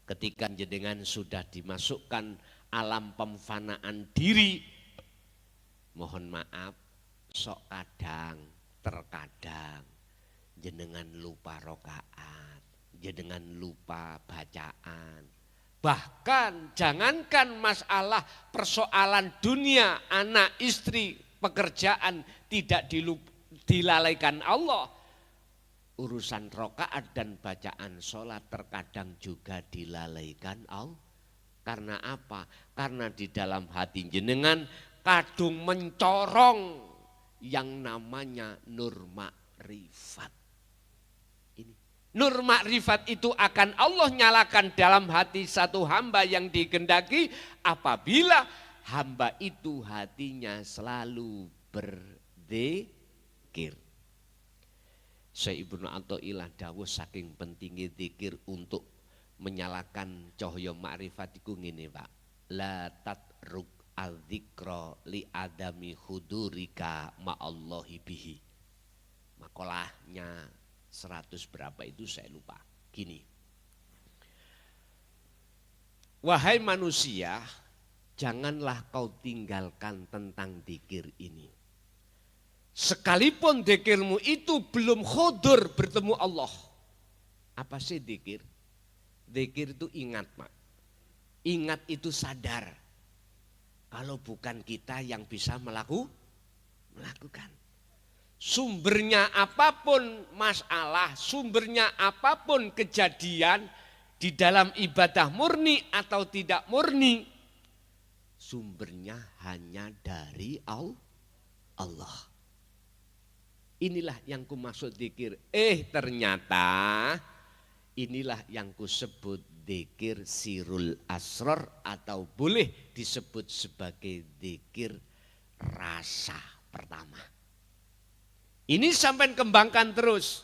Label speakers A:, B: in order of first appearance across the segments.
A: Ketika jenengan sudah dimasukkan alam pemfanaan diri, mohon maaf, sok kadang, terkadang jenengan lupa rokaat, jenengan lupa bacaan. Bahkan jangankan masalah persoalan dunia, anak, istri, pekerjaan tidak dilalaikan Allah. Urusan rokaat dan bacaan sholat terkadang juga dilalaikan Allah. Karena apa? Karena di dalam hati jenengan kadung mencorong yang namanya nur makrifat. Ini nur makrifat itu akan Allah nyalakan dalam hati satu hamba yang dikehendaki apabila hamba itu hatinya selalu berzikir. Syekh Ibnu Athaillah dawuh saking pentingnya zikir untuk menyalakan cahaya makrifat iku ngene, Pak. La tatruk adzikra li adami hudurika ma'allahi bihi. Makolahnya 100 berapa itu saya lupa. Gini. Wahai manusia, janganlah kau tinggalkan tentang zikir ini. Sekalipun zikirmu itu belum khudur bertemu Allah. Apa sih zikir? Zikir itu ingat, Pak. Ingat itu sadar. Kalau bukan kita yang bisa melakukan. Sumbernya apapun masalah, sumbernya apapun kejadian di dalam ibadah murni atau tidak murni, sumbernya hanya dari Allah. Inilah yang ku maksud zikir. Ternyata inilah yang ku sebut zikir sirul asror atau boleh disebut sebagai zikir rasa pertama. Ini sampai kembangkan terus.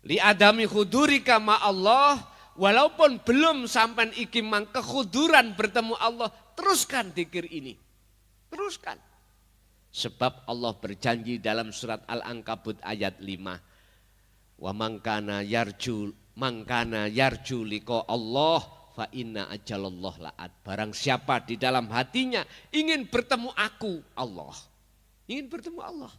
A: Li adami hudurika ma Allah, walaupun belum sampai iki mang kehuduran bertemu Allah, teruskan zikir ini. Teruskan. Sebab Allah berjanji dalam surat Al-Ankabut ayat 5. Wa mangkana yarju liqa Allah fa inna ajalallah la'at. Barang siapa di dalam hatinya ingin bertemu aku Allah. Ingin bertemu Allah.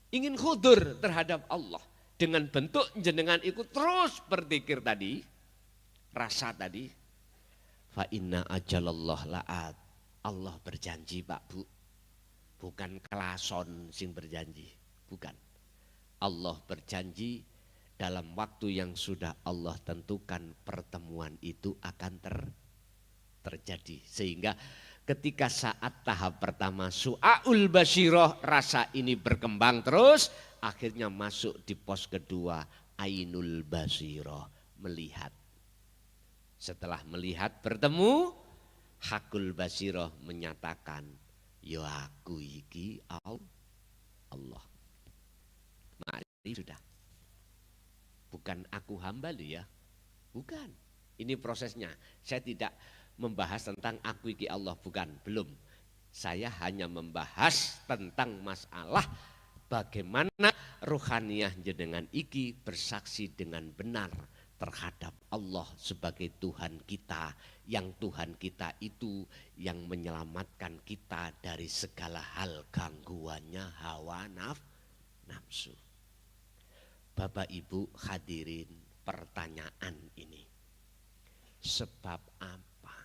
A: Ingin khudur terhadap Allah. Dengan bentuk jenengan ikut terus berzikir tadi. Rasa tadi. Fa inna ajalallah la'at. Allah berjanji Pak Bu. Bukan kelason sing berjanji, bukan. Allah berjanji dalam waktu yang sudah Allah tentukan pertemuan itu akan terjadi. Sehingga ketika saat tahap pertama su'aul basyiroh, rasa ini berkembang terus, akhirnya masuk di pos kedua ainul basyiroh, melihat. Setelah melihat bertemu, hakul basyiroh menyatakan, yo aku iki Allah. Mari sudah. Bukan aku hamba lu ya. Bukan. Ini prosesnya. Saya tidak membahas tentang aku iki Allah. Bukan. Belum. Saya hanya membahas tentang masalah bagaimana ruhaniyah jenengan iki bersaksi dengan benar terhadap Allah sebagai Tuhan kita, yang Tuhan kita itu yang menyelamatkan kita dari segala hal gangguannya hawa nafsu. Bapak Ibu hadirin, pertanyaan ini, sebab apa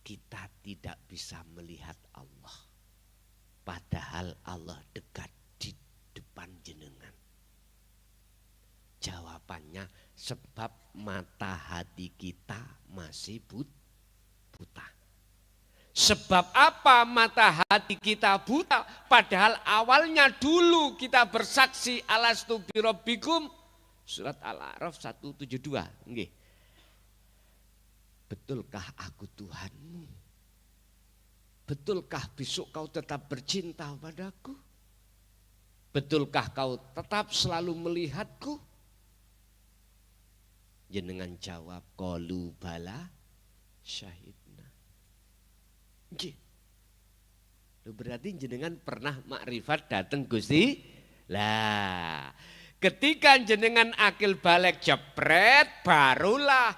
A: kita tidak bisa melihat Allah padahal Allah dekat di depan jenengan? Jawabannya sebab mata hati kita masih buta. Sebab apa mata hati kita buta? Padahal awalnya dulu kita bersaksi alastu birabbikum. Surat Al-A'raf 172. Nggih. Betulkah aku Tuhanmu? Betulkah besok kau tetap bercinta padaku? Betulkah kau tetap selalu melihatku? Jenengan jawab qalu bala syahidna. Nggih. Berarti jenengan pernah makrifat datang Gusti. Lah, Ketika jenengan akil balik jepret, barulah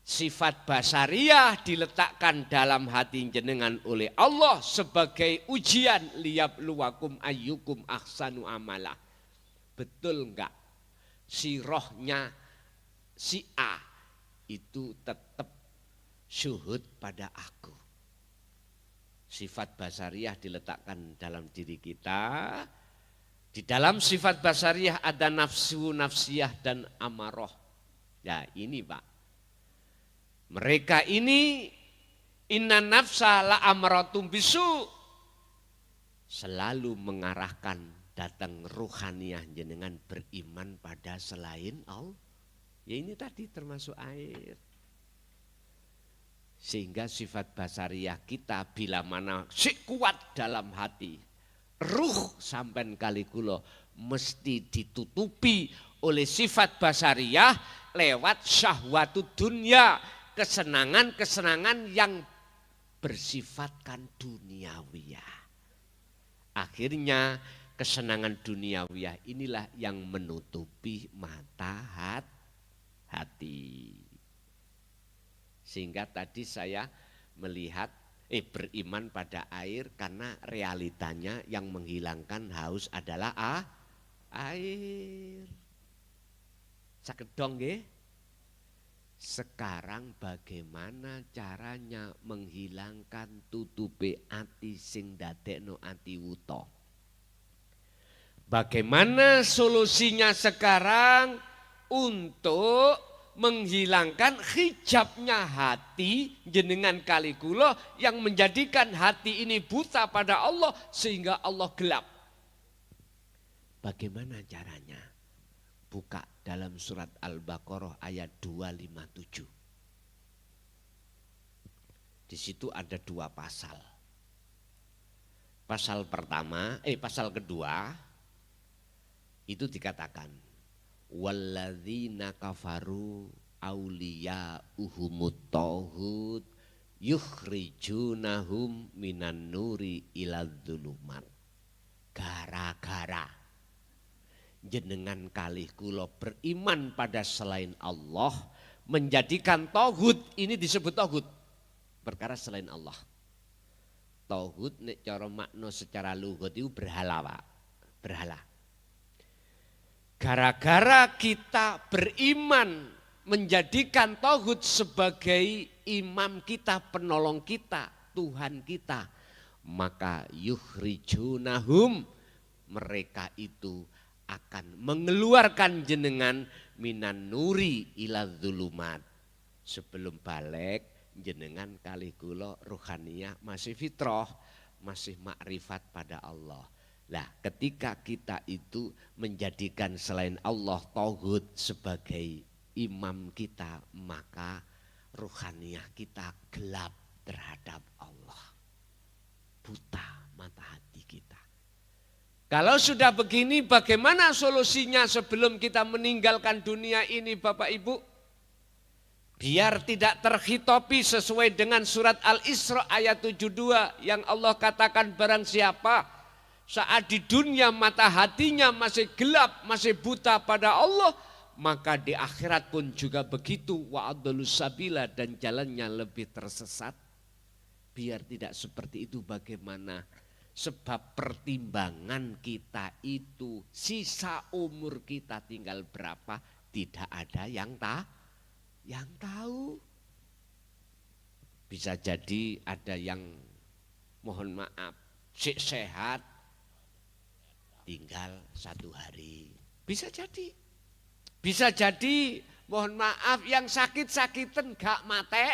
A: sifat basariyah diletakkan dalam hati jenengan oleh Allah sebagai ujian liyabluwakum ayyukum ahsanu amala. Betul enggak? Si rohnya si A itu tetap syuhud pada aku. Sifat basariyah diletakkan dalam diri kita. Di dalam sifat basariyah ada nafsu, nafsiyah dan amaroh. Ya ini Pak. Mereka ini inna nafsa la amaratum bisu. Selalu mengarahkan datang ruhaniyah jenengan beriman pada selain Allah. Ya ini tadi termasuk air. Sehingga sifat basariyah kita bila mana si kuat dalam hati. Ruh sampai kali kula mesti ditutupi oleh sifat basariyah lewat syahwatu dunia, kesenangan-kesenangan yang bersifatkan duniawiyah. Akhirnya kesenangan duniawiyah inilah yang menutupi mata hati. Sehingga tadi saya melihat beriman pada air karena realitanya yang menghilangkan haus adalah air. Sakedong nggih. Sekarang bagaimana caranya menghilangkan tutupe ati sing dadekno ati wuta? Bagaimana solusinya sekarang untuk menghilangkan hijabnya hati jenengan kali kula yang menjadikan hati ini buta pada Allah sehingga Allah gelap. Bagaimana caranya? Buka dalam surat Al-Baqarah ayat 257. Di situ ada dua pasal. Pasal kedua itu dikatakan walladzina kafaru auliya'uhumut tauhud yukhrijunahum minan nuri ilal dzulumat. Gara-gara jenengan kalih kula beriman pada selain Allah, menjadikan tauhid ini disebut tauhid perkara selain Allah. Tauhid nek cara makna secara lugat itu berhala, Pak. Berhala. Gara-gara kita beriman menjadikan tauhid sebagai imam kita, penolong kita, Tuhan kita, maka yukhrijunahum, mereka itu akan mengeluarkan jenengan minan nuri ila dzulumat. Sebelum balik jenengan kali kula ruhaniyah masih fitrah, masih makrifat pada Allah. Nah, ketika kita itu menjadikan selain Allah tauhid sebagai imam kita, maka ruhaniyah kita gelap terhadap Allah. Buta mata hati kita. Kalau sudah begini, bagaimana solusinya sebelum kita meninggalkan dunia ini Bapak Ibu? Biar tidak terhitopi sesuai dengan surat Al-Isra ayat 72 yang Allah katakan barang siapa saat di dunia mata hatinya masih gelap, masih buta pada Allah, maka di akhirat pun juga begitu, wa adallus sabila, dan jalannya lebih tersesat. Biar tidak seperti itu bagaimana? Sebab pertimbangan kita itu sisa umur kita tinggal berapa tidak ada yang tahu. Bisa jadi ada yang mohon maaf sehat tinggal 1 hari. Bisa jadi mohon maaf yang sakit-sakitan gak mate.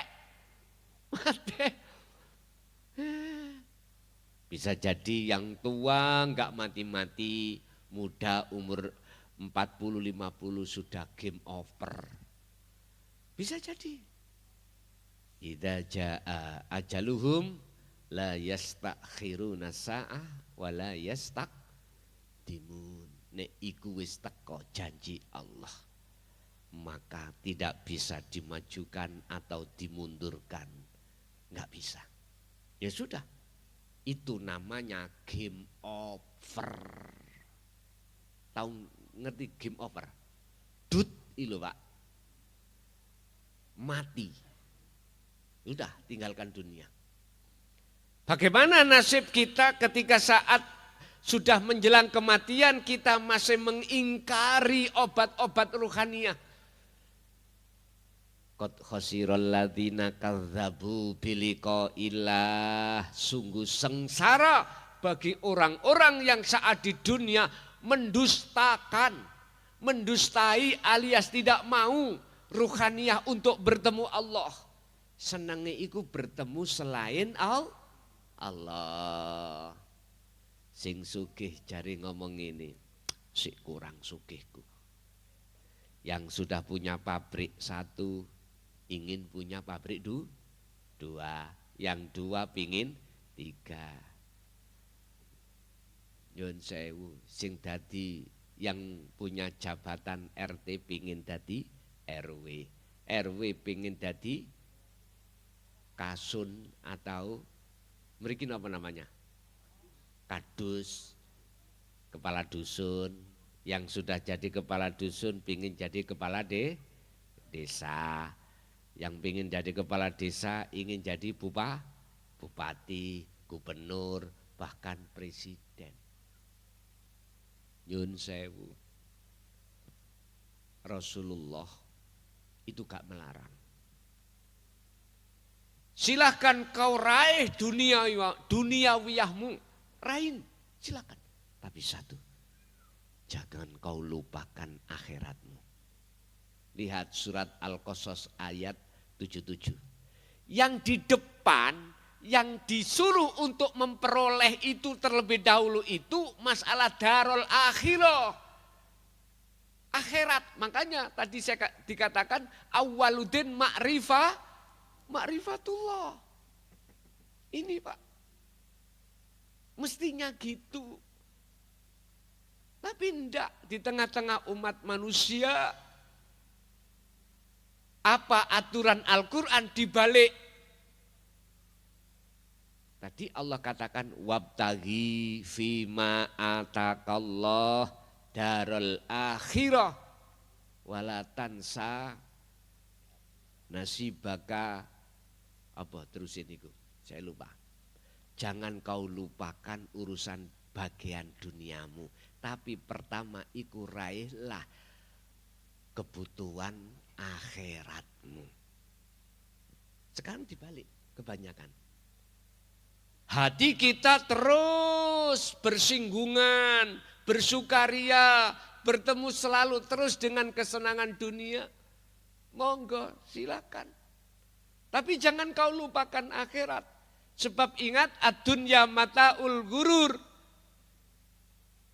A: Bisa jadi yang tua gak mati-mati, muda umur 40-50 sudah game over. Bisa jadi. Idza jaa ajaluhum la yastakhiruna sa'ah wa la yastaqdimun. Nek iku wis teko janji Allah, maka tidak bisa dimajukan atau dimundurkan. Enggak bisa. Ya sudah. Itu namanya game over. Tahu ngerti game over. Dut itu Pak. Mati. Udah tinggalkan dunia. Bagaimana nasib kita ketika saat sudah menjelang kematian kita masih mengingkari obat-obat ruhaniyah. Qad khasiral ladzina kadzdzabu biliqa'illah. Sungguh sengsara bagi orang-orang yang saat di dunia mendustai alias tidak mau ruhaniyah untuk bertemu Allah. Senangnya itu bertemu selain Allah. Sing sugih jari ngomong ini, si kurang sugihku. Yang sudah punya pabrik 1 ingin punya pabrik 2, yang 2 pingin 3. Nyun sewu, sing dadi yang punya jabatan RT pingin dadi RW, RW pingin dadi kasun atau mriki apa namanya? Kadus, kepala dusun. Yang sudah jadi kepala dusun pingin jadi kepala desa. Yang pingin jadi kepala desa ingin jadi bupati, gubernur, bahkan presiden. Nyun sewu. Rasulullah itu gak melarang. Silahkan kau raih duniawiyahmu, raih silahkan. Tapi satu, jangan kau lupakan akhiratmu. Lihat surat Al-Qasas ayat 77. Yang di depan, yang disuruh untuk memperoleh itu terlebih dahulu itu masalah darul akhirah. Akhirat, makanya tadi saya dikatakan awwaluddin ma'rifatullah. Ini Pak, mestinya gitu. Tapi enggak, di tengah-tengah umat manusia, apa aturan Al-Quran dibalik. Tadi Allah katakan, wabtaghi fima atakallah darul akhirah wala tansa nasibaka apa terusin itu saya lupa. Jangan kau lupakan urusan bagian duniamu, tapi pertama iku raihlah kebutuhan akhiratmu. Sekarang dibalik kebanyakan. Hati kita terus bersinggungan, bersukaria, bertemu selalu terus dengan kesenangan dunia. Monggo silakan. Tapi jangan kau lupakan akhirat. Sebab ingat ad-dunya mata'ul ghurur.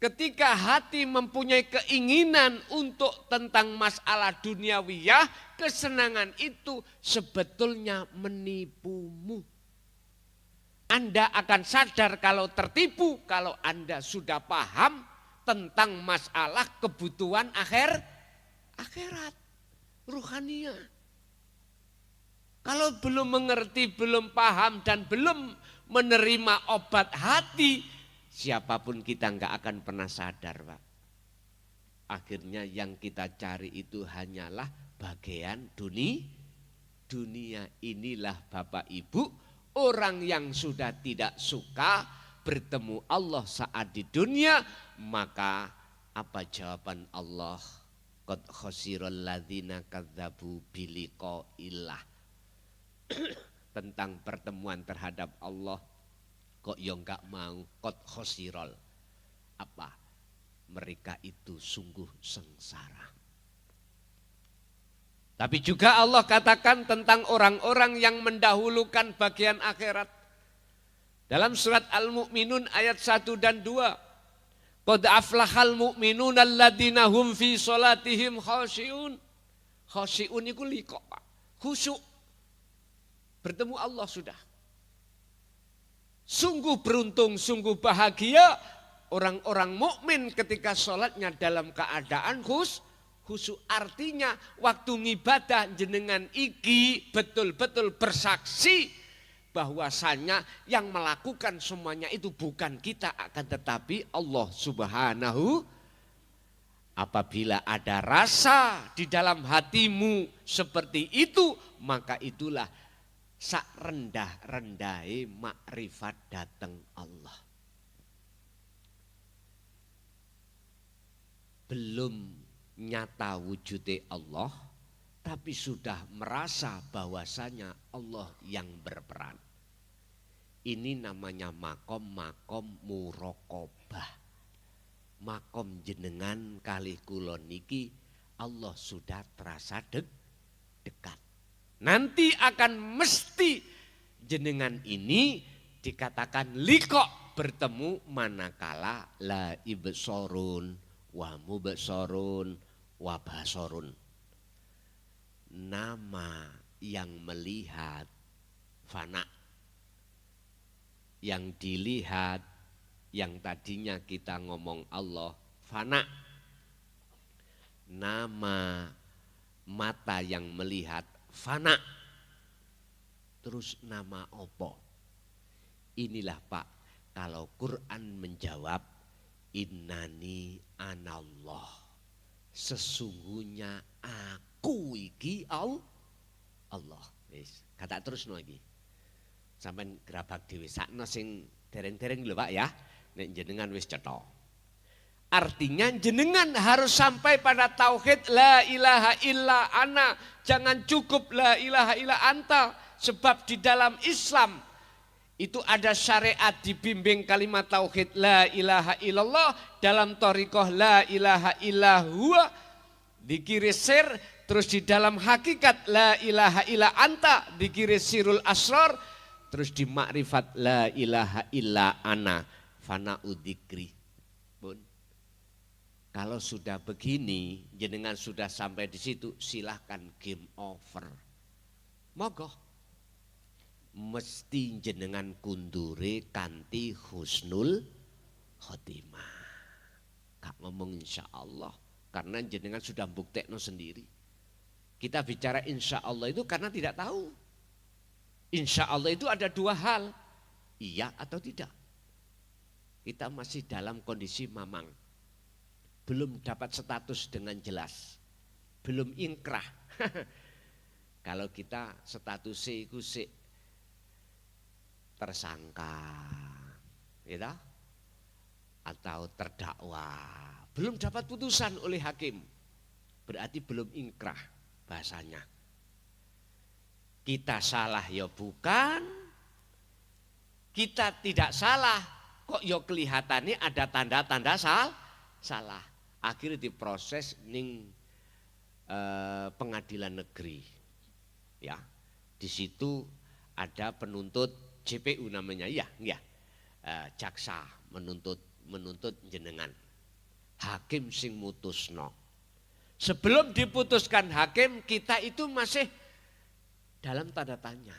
A: Ketika hati mempunyai keinginan untuk tentang masalah duniawiyah, kesenangan itu sebetulnya menipumu. Anda akan sadar kalau tertipu kalau Anda sudah paham tentang masalah kebutuhan akhirat, ruhaniyah. Kalau belum mengerti, belum paham dan belum menerima obat hati, siapapun kita enggak akan pernah sadar, Pak. Akhirnya yang kita cari itu hanyalah bagian dunia. Inilah Bapak Ibu, orang yang sudah tidak suka bertemu Allah saat di dunia, maka apa jawaban Allah? Qad khasiral ladzina kadzdzabu biliqa'illah. Tentang pertemuan terhadap Allah kok yang enggak mau, qad khasiral. Apa? Mereka itu sungguh sengsara. Tapi juga Allah katakan tentang orang-orang yang mendahulukan bagian akhirat. Dalam surat Al-Mu'minun ayat 1 dan 2. Qad aflahal mu'minun alladzina hum fi sholatihim khashi'un. Khashi'un itu liqa, Pak. Khusyuk. Bertemu Allah sudah. Sungguh beruntung, sungguh bahagia orang-orang mukmin ketika sholatnya dalam keadaan khusyuk. Artinya waktu ngibadah jenengan iki betul-betul bersaksi bahwasanya yang melakukan semuanya itu bukan kita akan tetapi Allah Subhanahu. Apabila ada rasa di dalam hatimu seperti itu, maka itulah sak rendah-rendahe makrifat dateng Allah. Belum nyata wujudnya Allah, tapi sudah merasa bahwasanya Allah yang berperan. Ini namanya makom muraqabah. Makom jenengan kalih kula niki Allah sudah terasa dekat. Nanti akan mesti jenengan ini dikatakan liqa, bertemu manakala la ibsorun wa mubsorun wa basorun. Nama yang melihat fana, yang dilihat, yang tadinya kita ngomong Allah fana. Nama mata yang melihat fana. Terus nama opo? Inilah Pak, kalau Quran menjawab innani anallah, sesungguhnya aku iki Allah. Kata terus lagi. Sampai gerabak dhewe sakno sing dereng-dereng lho Pak ya. Nek jenengan wis cetha. Artinya jenengan harus sampai pada tauhid la ilaha illa ana. Jangan cukup la ilaha illa anta. Sebab di dalam Islam itu ada syariat dibimbing kalimat tauhid la ilaha illallah. Dalam thariqah la ilaha illa huwa. Dikiri sir. Terus di dalam hakikat la ilaha illa anta. Dikiri sirul asrar. Terus di makrifat la ilaha illa ana. Fana udzikri. Bun. Kalau sudah begini, jenengan sudah sampai di situ, silahkan game over. Moga. Mesti jenengan kundure kanti husnul khotimah. Kak ngomong insya Allah. Karena jenengan sudah buktekno sendiri. Kita bicara insya Allah itu karena tidak tahu. Insya Allah itu ada dua hal. Iya atau tidak. Kita masih dalam kondisi mamang. Belum dapat status dengan jelas. Belum ingkrah. Kalau kita statusnya itu tersangka. Ya, atau terdakwa. Belum dapat putusan oleh hakim. Berarti belum ingkrah bahasanya. Kita salah ya bukan. Kita tidak salah. Kok ya kelihatannya ada tanda-tanda salah. Akhirnya diproses ning pengadilan negeri. Ya, di situ ada penuntut JPU namanya, ya. Jaksa menuntut jenengan. Hakim sing mutusno. Sebelum diputuskan hakim, kita itu masih dalam tanda tanya.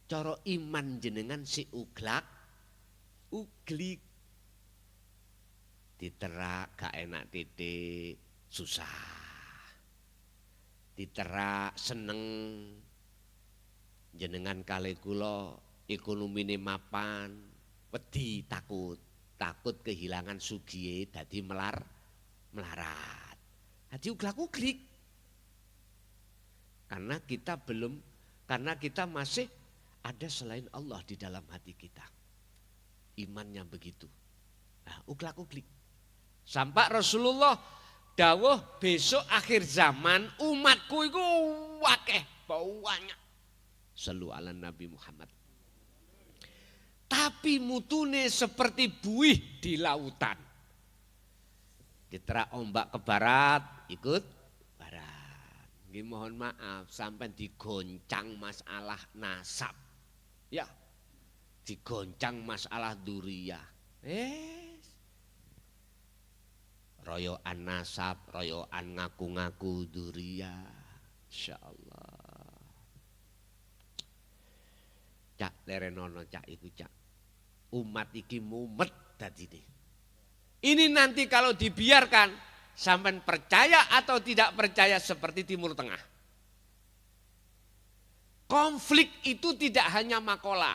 A: Coro iman jenengan si uglik. Diterak gak enak titik, susah. Diterak seneng, jenengan kali kula ekonomine mapan, wedi takut kehilangan sugihe dadi melarat. Dadi uglak-uglik. Karena kita masih ada selain Allah di dalam hati kita. Imannya begitu. Nah, uglak-uglik. Sampai Rasulullah dawuh besok akhir zaman umatku itu wakeh banyak. Sallu ala Nabi Muhammad. Tapi mutune seperti buih di lautan. Diterak ombak ke barat, ikut barat. Nggih mohon maaf sampai digoncang masalah nasab. Ya. Digoncang masalah duriyah. Royoan nasab, royoan ngaku-ngaku duriyah. Insyaallah. Cak lerenono cak iku cak. Umat iki mumet dadine. Ini nanti kalau dibiarkan sampean percaya atau tidak percaya seperti Timur Tengah. Konflik itu tidak hanya makola.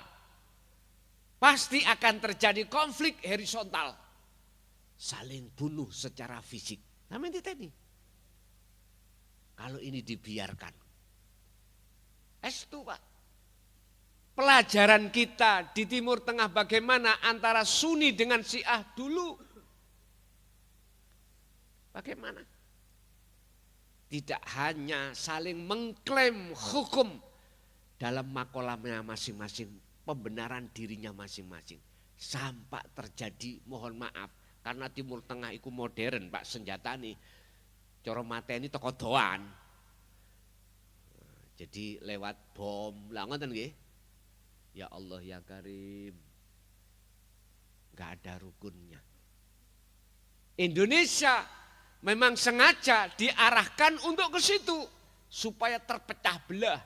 A: Pasti akan terjadi konflik horizontal. saling bunuh secara fisik. Sampeyan titeni. Kalau ini dibiarkan. Estu Pak. Pelajaran kita di Timur Tengah bagaimana antara Sunni dengan Syiah dulu. Bagaimana? Tidak hanya saling mengklaim hukum dalam makolahnya masing-masing, pembenaran dirinya masing-masing. Sampai terjadi, mohon maaf, karena Timur Tengah itu modern Pak, senjata nih. Coro mateni teko doan. Jadi lewat bom, lah ngoten nggih. Ya Allah ya Karim. Enggak ada rukunnya. Indonesia memang sengaja diarahkan untuk ke situ supaya terpecah belah.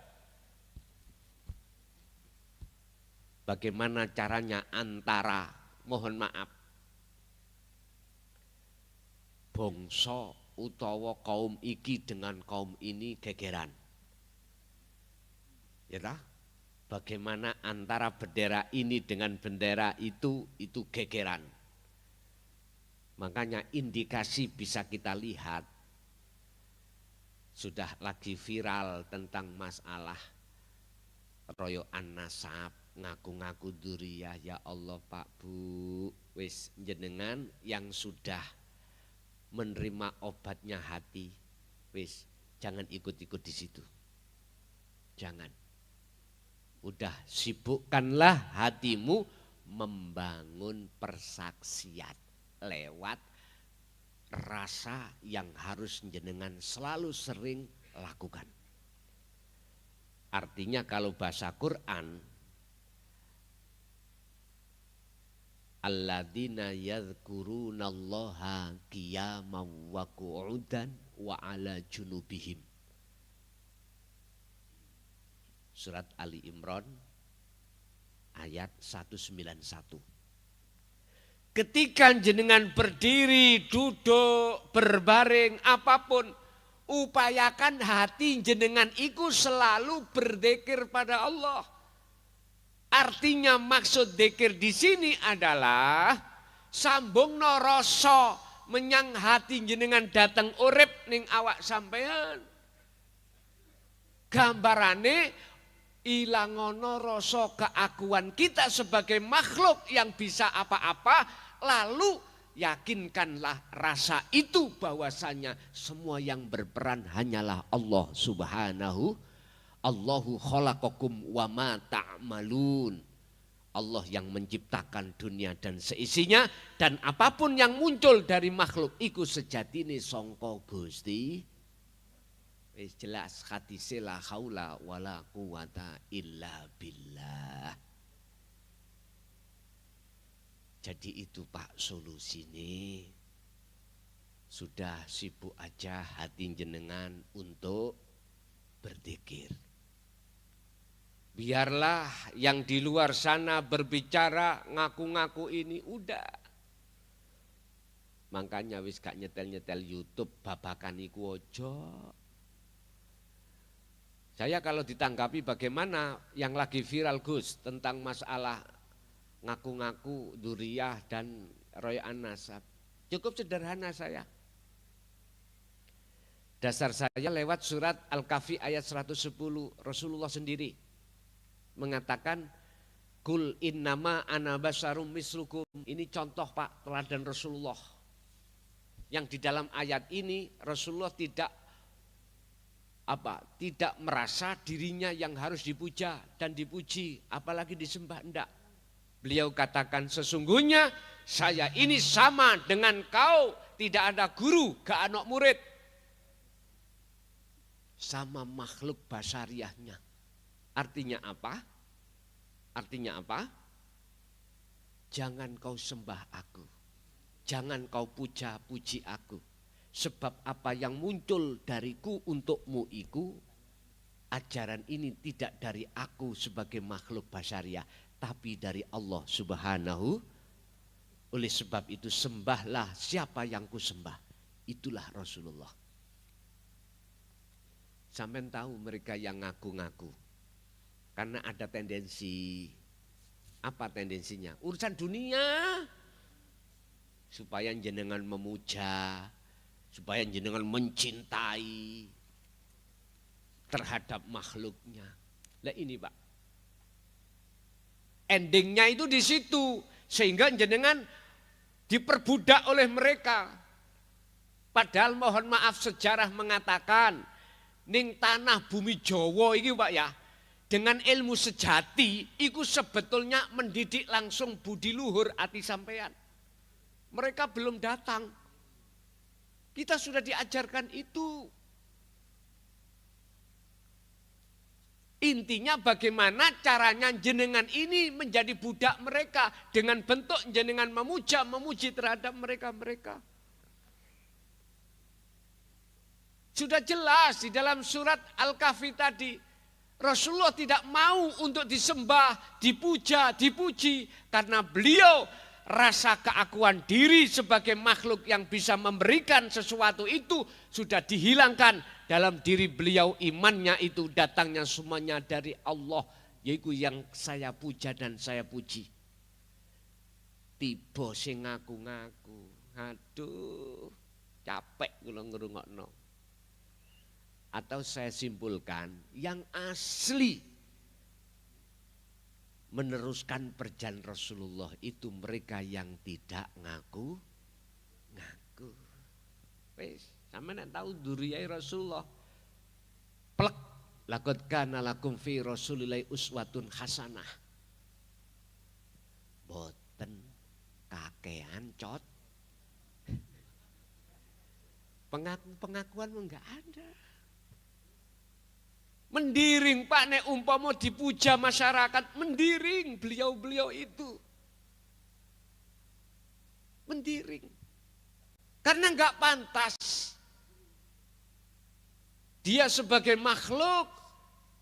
A: Bagaimana caranya antara, mohon maaf, bangsa utawa kaum iki dengan kaum ini gegeran. Ya tak? Bagaimana antara bendera ini dengan bendera itu gegeran. Makanya indikasi bisa kita lihat. Sudah lagi viral tentang masalah royoan nasab, ngaku-ngaku duriyah. Ya Allah Pak Bu, wis jenengan yang sudah menerima obatnya hati, wis jangan ikut-ikut di situ. Jangan. Udah sibukkanlah hatimu membangun persaksian lewat rasa yang harus jenengan selalu sering lakukan. Artinya kalau bahasa Quran, alladzina yadhkurunallaha qiyaman wa qu'udan wa ala junubihim. Surat Ali Imran ayat 191. Ketika jenengan berdiri, duduk, berbaring, apapun, upayakan hati jenengan itu selalu berzikir pada Allah. Artinya maksud zikir di sini adalah sambung rasa menyang hati jenengan datang urip ning awak sampean. Gambarane ilangono rasa keakuan kita sebagai makhluk yang bisa apa-apa, lalu yakinkanlah rasa itu bahwasanya semua yang berperan hanyalah Allah Subhanahu. Allahu khalaqakum wa ma ta'malun. Allah yang menciptakan dunia dan seisinya, dan apapun yang muncul dari makhluk iku sejatine sangka Gusti. Wis jelas hadise la haula wala quwata illa billah. Jadi itu Pak solusine. Sudah sibuk aja hati jenengan untuk berzikir. Biarlah yang di luar sana berbicara ngaku-ngaku ini udah. Makanya wis gak nyetel-nyetel YouTube babakan iku ojo. Saya kalau ditanggapi bagaimana yang lagi viral Gus tentang masalah ngaku-ngaku duriyah dan royoan nasab. Cukup sederhana saya. Dasar saya lewat surat Al-Kahfi ayat 110, Rasulullah sendiri mengatakan kul innama ana basyarum mislukum. Ini contoh Pak, teladan Rasulullah. Yang di dalam ayat ini Rasulullah tidak merasa dirinya yang harus dipuja dan dipuji, apalagi disembah, enggak. Beliau katakan sesungguhnya saya ini sama dengan kau, tidak ada guru, gak anak murid. Sama makhluk basariahnya. Artinya apa? Artinya apa? Jangan kau sembah aku. Jangan kau puja-puji aku. Sebab apa yang muncul dariku untukmu iku, ajaran ini tidak dari aku sebagai makhluk basariah, tapi dari Allah Subhanahu. Oleh sebab itu sembahlah siapa yang ku sembah. Itulah Rasulullah. Sampai tahu mereka yang ngaku-ngaku. Karena ada tendensi. Apa tendensinya? Urusan dunia. supaya jenengan memuja, supaya jenengan mencintai terhadap makhluknya. Lah ini Pak, endingnya itu di situ, sehingga jenengan diperbudak oleh mereka. Padahal mohon maaf sejarah mengatakan ning tanah bumi Jawa ini Pak ya, dengan ilmu sejati itu sebetulnya mendidik langsung budi luhur ati sampean. Mereka belum datang. Kita sudah diajarkan itu. Intinya bagaimana caranya jenengan ini menjadi budak mereka dengan bentuk jenengan memuja, memuji terhadap mereka-mereka. Sudah jelas di dalam surat Al-Kahfi tadi, Rasulullah tidak mau untuk disembah, dipuja, dipuji karena beliau rasa keakuan diri sebagai makhluk yang bisa memberikan sesuatu itu sudah dihilangkan dalam diri beliau. Imannya itu datangnya semuanya dari Allah, yaitu yang saya puja dan saya puji. Tiba sing ngaku-ngaku, aduh capek kula ngrungokno. Atau saya simpulkan yang asli meneruskan perjalanan Rasulullah itu mereka yang tidak ngaku. Wes, sampe nek tahu duriyai Rasulullah. Plek, laqad kana lakum fi Rasulillahi uswatun hasanah. Boten kakean cot. Pengakuan enggak ada. Mendiring Pak, nek umpama dipuja masyarakat, mendiring beliau-beliau itu. Mendiring. Karena enggak pantas. Dia sebagai makhluk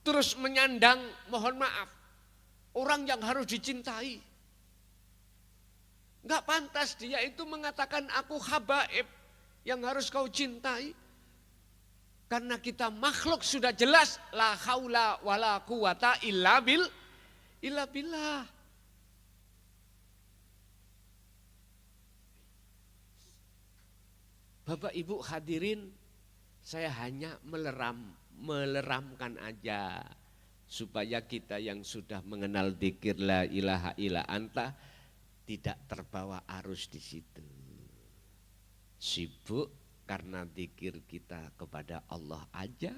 A: terus menyandang, mohon maaf, orang yang harus dicintai. Enggak pantas dia itu mengatakan aku habaib yang harus kau cintai. Karena kita makhluk sudah jelas la haula wala quwata illa billah. Bapak Ibu hadirin, saya hanya meleramkan aja supaya kita yang sudah mengenal dzikir la ilaha illa anta tidak terbawa arus di situ. Sibuk karena dzikir kita kepada Allah aja.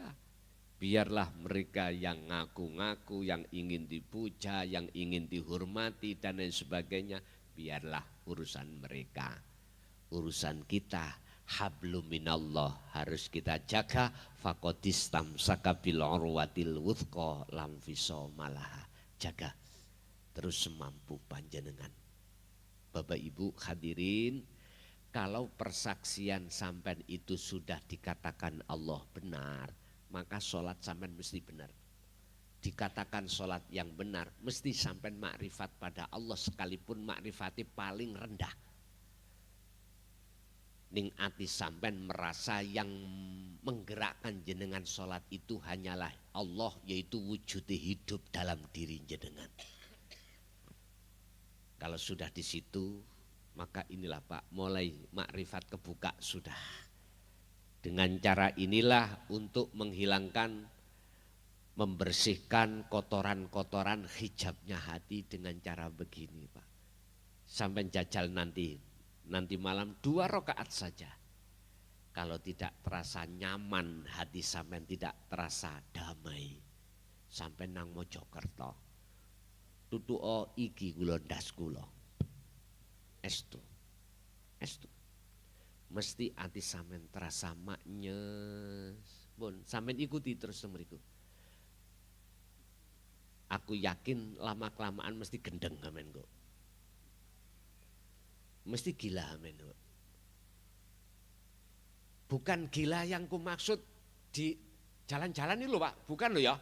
A: Biarlah mereka yang ngaku-ngaku, yang ingin dipuja, yang ingin dihormati dan lain sebagainya, biarlah urusan mereka. Urusan kita hablum minallah harus kita jaga. Faqadistam sakabil urwatil wuthqa lam fisamalah. Jaga terus semampu panjenengan. Bapak Ibu hadirin, kalau persaksian sampean itu sudah dikatakan Allah benar, maka sholat sampean mesti benar. Dikatakan sholat yang benar, mesti sampean makrifat pada Allah sekalipun makrifati paling rendah. Ning ati sampean merasa yang menggerakkan jenengan sholat itu hanyalah Allah, yaitu wujudi hidup dalam diri jenengan. Kalau sudah di situ, maka inilah Pak, mulai makrifat kebuka sudah. Dengan cara inilah untuk menghilangkan, membersihkan kotoran-kotoran hijabnya hati dengan cara begini Pak. Sampai jajal nanti malam 2 rakaat saja. Kalau tidak terasa nyaman hati sampai tidak terasa damai, sampai nang Mojokerto, tutuo iki kula ndas kula. Estu. Mesti ati sampean terasa maknyes. Pun sampean ikuti terus mriku. Aku yakin lama-kelamaan mesti gendeng sampean kok. Mesti gila sampean kok. Bukan gila yang ku maksud di jalan-jalan ini loh Pak, bukan loh ya.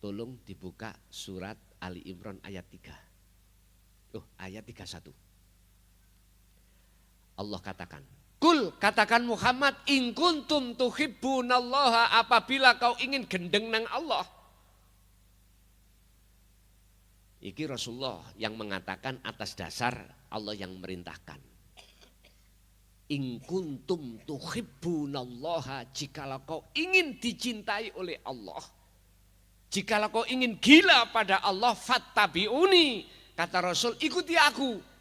A: Tolong dibuka surat Ali Imran ayat 3. Ayat 31. Allah katakan, Kul, katakan Muhammad, in kuntum tuhibbunallaha, apabila kau ingin gendeng nang Allah. Iki Rasulullah yang mengatakan atas dasar Allah yang merintahkan. In kuntum tuhibbunallaha, jikalau kau ingin dicintai oleh Allah, jikalau kau ingin gila pada Allah, fattabi'uni, kata Rasul, ikuti aku.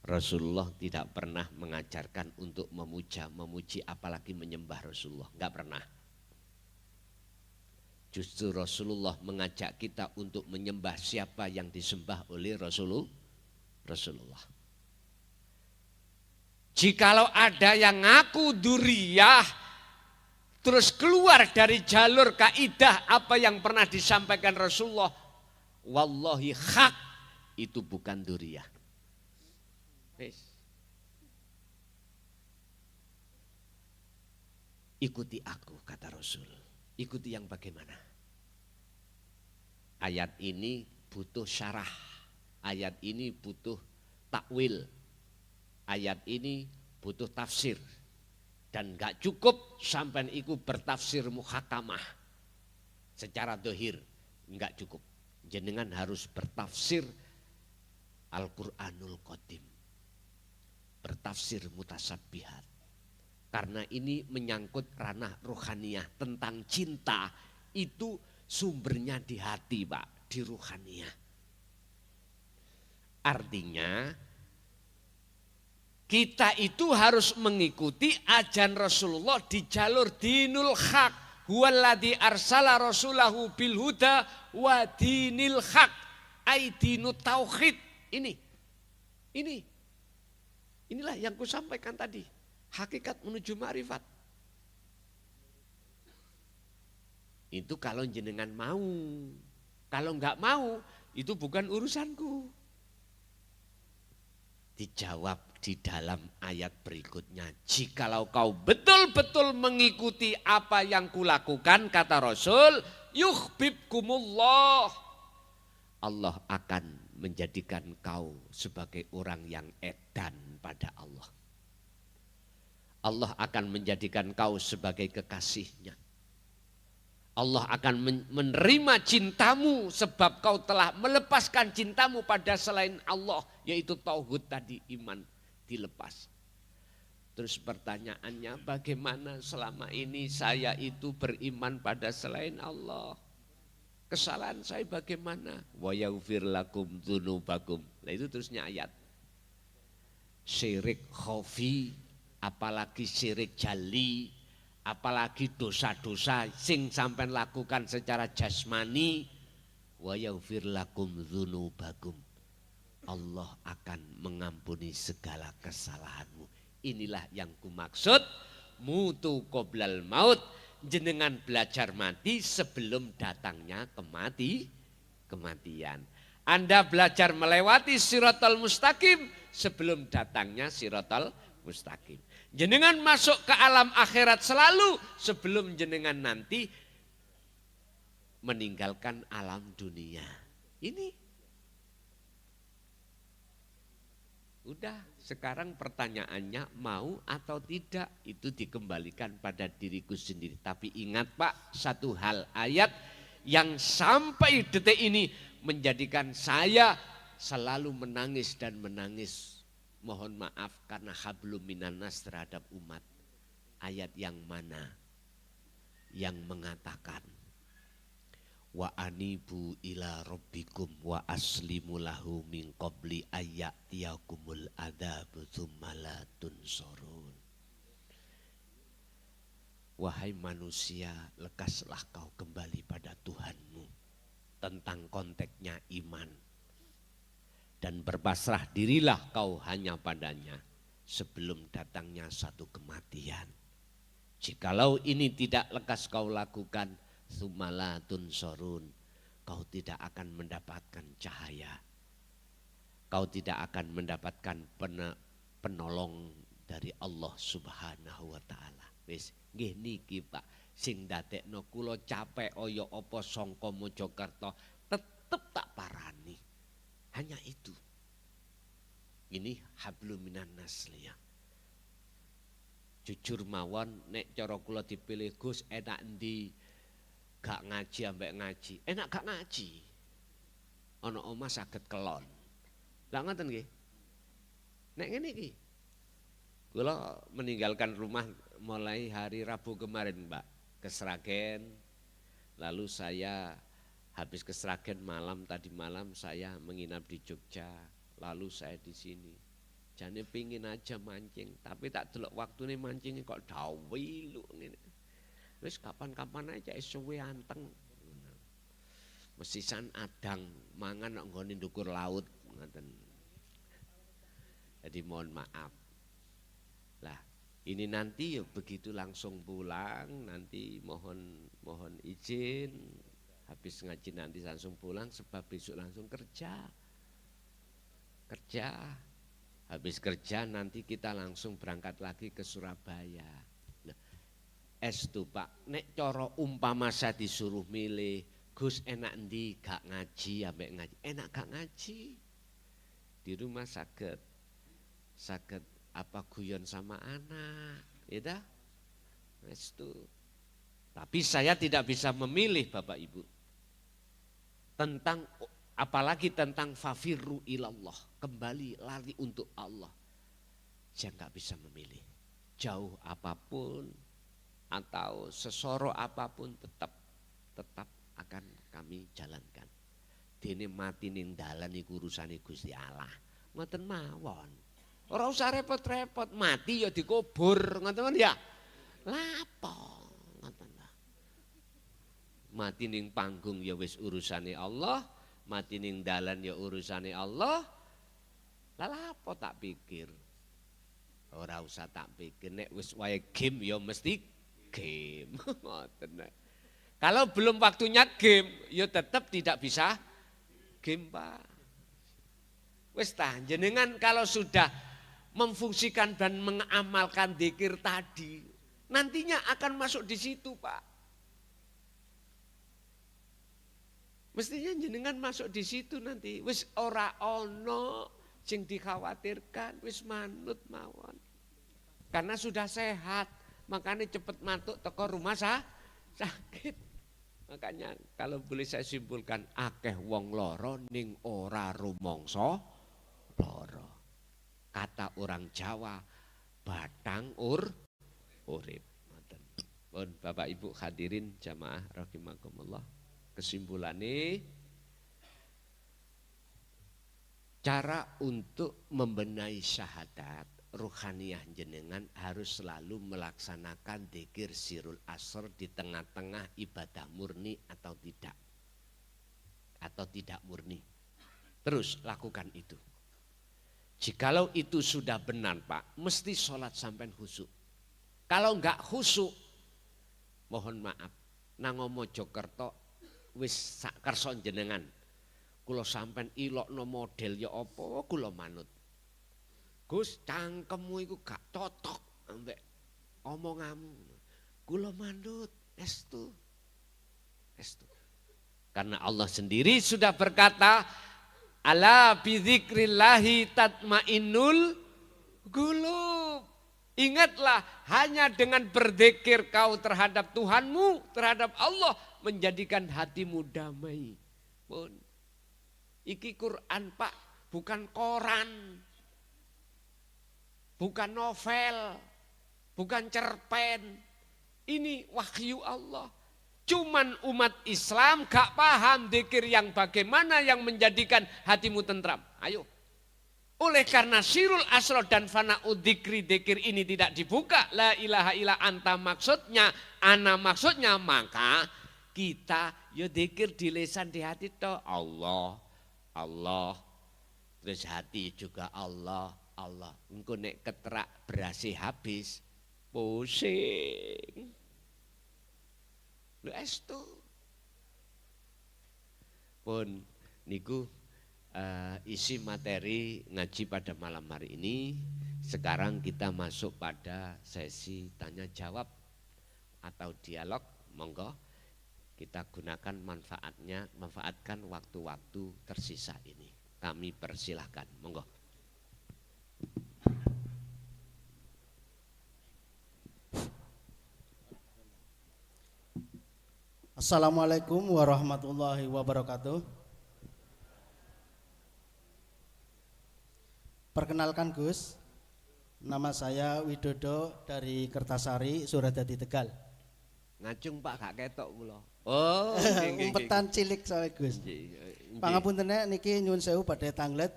A: Rasulullah tidak pernah mengajarkan untuk memuji apalagi menyembah Rasulullah, enggak pernah. Justru Rasulullah mengajak kita untuk menyembah siapa yang disembah oleh Rasulullah. Jikalau ada yang ngaku duriyah, terus keluar dari jalur kaidah apa yang pernah disampaikan Rasulullah, wallahi hak, itu bukan duriyah. Ikuti aku, kata Rasul. Ikuti yang bagaimana? Ayat ini butuh syarah. Ayat ini butuh takwil. Ayat ini butuh tafsir. Dan gak cukup sampai iku bertafsir muhakamah secara dohir. Enggak cukup. Jenengan harus bertafsir Al-Quranul Qadim. Bertafsir mutasabbihat. Karena ini menyangkut ranah rohaniyah. Tentang cinta itu sumbernya di hati, Pak, di rohaniyah. Artinya kita itu harus mengikuti ajaran Rasulullah di jalur dinul haq. Huwaladzi arsala rasulahu bil huda wa dinil haq. Ai dinut tauhid. Inilah yang ku sampaikan tadi. Hakikat menuju ma'rifat. Itu kalau jenengan mau. Kalau enggak mau, itu bukan urusanku. Dijawab di dalam ayat berikutnya. Jikalau kau betul-betul mengikuti apa yang kulakukan, kata Rasul, yuhbibkumullah. Allah akan menjadikan kau sebagai orang yang edan pada Allah. Allah akan menjadikan kau sebagai kekasihnya. Allah akan menerima cintamu sebab kau telah melepaskan cintamu pada selain Allah, yaitu tauhid tadi, iman dilepas. Terus pertanyaannya, bagaimana selama ini saya itu beriman pada selain Allah? Kesalahan saya bagaimana? Wa yaghfir lakum dzunubakum. Nah itu terusnya ayat. Syirik khafi, apalagi syirik jali, apalagi dosa-dosa sing sampean lakukan secara jasmani, wa yaghfir lakum dzunubakum. Allah akan mengampuni segala kesalahanmu. Inilah yang kumaksud mutu qoblal maut, jenengan belajar mati sebelum datangnya kematian. Anda belajar melewati siratal mustaqim sebelum datangnya siratal mustaqim. Jenengan masuk ke alam akhirat selalu sebelum jenengan nanti meninggalkan alam dunia. Ini udah, sekarang pertanyaannya mau atau tidak itu dikembalikan pada diriku sendiri. Tapi ingat Pak, satu hal, ayat yang sampai detik ini menjadikan saya selalu menangis dan menangis. Mohon maaf karena hablum minannas terhadap umat. Ayat yang mana? Yang mengatakan wa anibu ila rabbikum wa aslimu lahu min qabli ayyatiyakumul adzabu tsumma la tunsurun. Wahai manusia, lekaslah kau kembali pada Tuhanmu. Tentang konteksnya iman. Dan berpasrah dirilah kau hanya padanya sebelum datangnya satu kematian. Jikalau ini tidak lekas kau lakukan, tsumma tunsurun, kau tidak akan mendapatkan cahaya. Kau tidak akan mendapatkan penolong dari Allah Subhanahu wa taala. Wis nggih niki Pak, sing dadekno kula capek kaya apa sangka Mojokerto tetep tak parani. Hanya itu. Ini hablum minannas liya. Jujur mawon nek cara kula dipilih Gus enak endi? Gak ngaji ambek ngaji. Enak gak ngaji. ana omah saged kelon. Lah ngoten nggih. Nek ngene iki. Kula meninggalkan rumah mulai hari Rabu kemarin, Mbak, ke Sragen. Lalu saya habis ke Sragen tadi malam saya menginap di Jogja. Lalu saya di sini. Jane pingin aja mancing, tapi tak delok waktune mancing kok dawe lu ngene. Wis kapan-kapan aja suwe anteng. Mesisan adang mangan kok nggone ndukur laut ngoten. Jadi mohon maaf. Lah, ini nanti ya begitu langsung pulang, nanti mohon izin habis ngaji nanti langsung pulang sebab besok langsung kerja. Habis kerja nanti kita langsung berangkat lagi ke Surabaya. Nah, estu Pak, nek coro umpama saya disuruh milih, Gus enak ndi gak ngaji ambek ngaji. Enak gak ngaji. Di rumah saged apa guyon sama anak, ya dah. Estu. Tapi saya tidak bisa memilih Bapak Ibu. Apalagi tentang fafirru ilallah, kembali lari untuk Allah. Saya nggak bisa memilih. Jauh apapun atau sesoro apapun tetap akan kami jalankan. Dene mati ning dalan iku urusane Gusti Allah. Ngoten mawon. Ora usah repot-repot, mati ya dikubur, ngoten ya. Lapo ngoten. Mati ning panggung ya wis urusane Allah. Mati ning dalan ya urusane Allah. Lah apa tak pikir? Ora usah tak pikir, nek wis wae game ya mesti game. Ngoten. Kalau belum waktunya game, ya tetap tidak bisa game, Pak. Wis tah jenengan kalau sudah memfungsikan dan mengamalkan zikir tadi, nantinya akan masuk di situ, Pak. Mestinya jenengan masuk di situ nanti. Wis ora ono sing dikhawatirkan, wis manut mawon. Karena sudah sehat, makanya cepet mantuk teko rumah sakit. Makanya kalau boleh saya simpulkan, akeh wong loro ning ora rumangsa loro. Kata orang Jawa, batang urip. Pun Bapak Ibu hadirin jamaah rahimakumullah. Kesimpulannya, cara untuk membenahi syahadat ruhaniyah jenengan harus selalu melaksanakan dzikir sirul asr di tengah-tengah ibadah murni atau tidak murni. Terus lakukan itu. Jikalau itu sudah benar Pak, mesti sholat sampai khusyuk. Kalau enggak khusyuk, mohon maaf, nang Mojokerto wis sak kersa jenengan. Kula sampean ilokno model ya apa kula manut. Gus, cangkemmu iku gak cocok ambek omonganmu. Kula manut estu. Karena Allah sendiri sudah berkata, ala bidzikrillahi tatmainnul qulub. Ingatlah, hanya dengan berzikir kau terhadap Tuhanmu, terhadap Allah, menjadikan hatimu damai. Pun iki Quran Pak, bukan koran, bukan novel, bukan cerpen. Ini wahyu Allah. Cuman umat Islam gak paham zikir yang bagaimana yang menjadikan hatimu tentram. Ayo. Oleh karena sirul asro dan fana'ud dzikri dzikir ini tidak dibuka, la ilaha illa anta maksudnya, ana maksudnya, maka kita ya dzikir di lisan di hati toh Allah, terus hati juga Allah. Engko nek keterak berasi habis, pusing. Lu estu. Pun niku isi materi ngaji pada malam hari ini. Sekarang kita masuk pada sesi tanya jawab atau dialog. Monggo kita gunakan manfaatkan waktu-waktu tersisa ini. Kami persilahkan, monggo.
B: Assalamualaikum warahmatullahi wabarakatuh. Perkenalkan Gus, nama saya Widodo dari Kertasari, Suradadi, Tegal.
A: Ngacung Pak gak ketok kula. Oh, nggih nggih nggih.
B: Umpetan cilik saya Gus.
A: Nggih.
B: Pangapuntene niki nyuwun sewu badhe tanglet.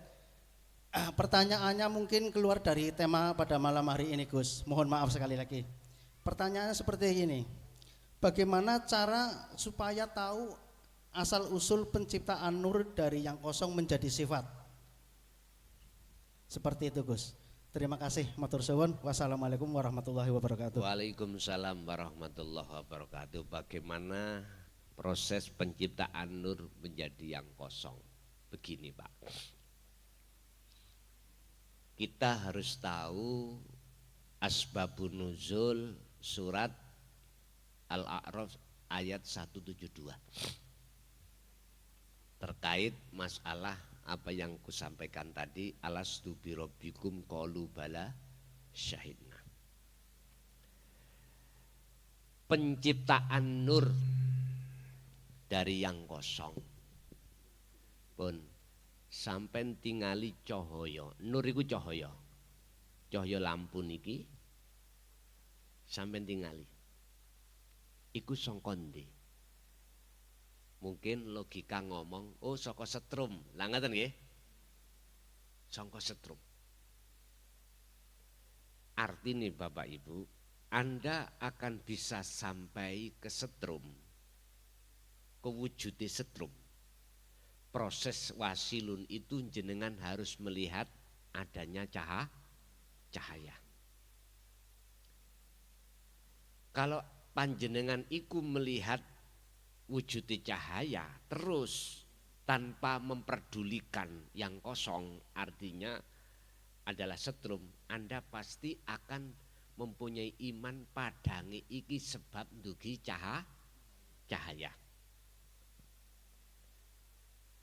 B: Pertanyaannya mungkin keluar dari tema pada malam hari ini Gus. Mohon maaf sekali lagi. Pertanyaannya seperti ini. Bagaimana cara supaya tahu asal usul penciptaan nur dari yang kosong menjadi sifat? Seperti itu Gus. Terima kasih matur suwun. Wassalamualaikum warahmatullahi wabarakatuh.
A: Waalaikumsalam warahmatullahi wabarakatuh. Bagaimana proses penciptaan nur menjadi yang kosong? Begini Pak. Kita harus tahu asbabun nuzul surat Al-A'raf ayat 172. Terkait masalah apa yang kusampaikan tadi, alastu birabbikum qalu bala syahidna. Penciptaan nur dari yang kosong pun sampai tingali cahaya. Nur iku cahaya. Cahaya lampu niki sampai tingali. Iku saka ndi? Mungkin logika ngomong, oh saka setrum. Lah ngaten nggih? Saka setrum. Artinya Bapak Ibu, Anda akan bisa sampai ke setrum, ke wujudnya setrum. Proses wasilun itu jenengan harus melihat adanya cahaya. Kalau panjenengan iku melihat wujud cahaya terus tanpa memperdulikan yang kosong, artinya adalah setrum, Anda pasti akan mempunyai iman padange iki sebab ndugi cahaya.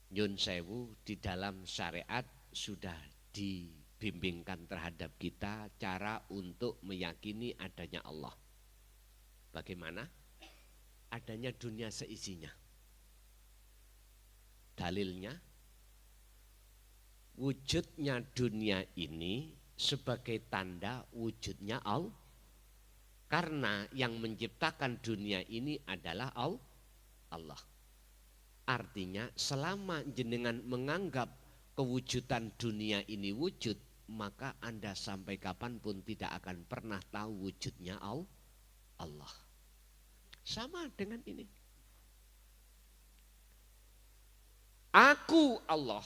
A: Nyun sewu, di dalam syariat sudah dibimbingkan terhadap kita cara untuk meyakini adanya Allah. Bagaimana? Adanya dunia seisinya. Dalilnya, wujudnya dunia ini sebagai tanda wujudnya Allah. Karena yang menciptakan dunia ini adalah Allah. Artinya selama jenengan menganggap kewujudan dunia ini wujud, maka Anda sampai kapanpun tidak akan pernah tahu wujudnya Allah. Sama dengan ini. Aku Allah.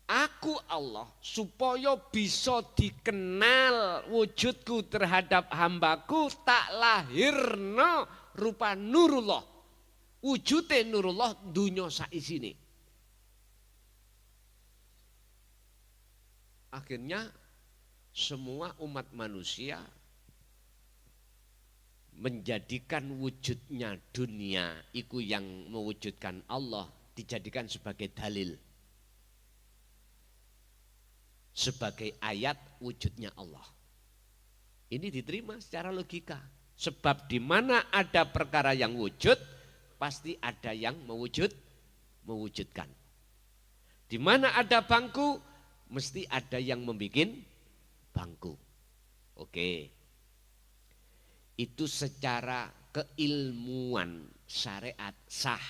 A: Aku Allah, supaya bisa dikenal wujudku terhadap hambaku, tak lahirno rupa nurullah. Wujudnya nurullah dunya saisine. Akhirnya semua umat manusia menjadikan wujudnya dunia itu yang mewujudkan Allah dijadikan sebagai dalil, sebagai ayat wujudnya Allah. Ini diterima secara logika. Sebab di mana ada perkara yang wujud, pasti ada yang mewujudkan. Di mana ada bangku, mesti ada yang membuat bangku. Oke. Itu secara keilmuan syariat sah.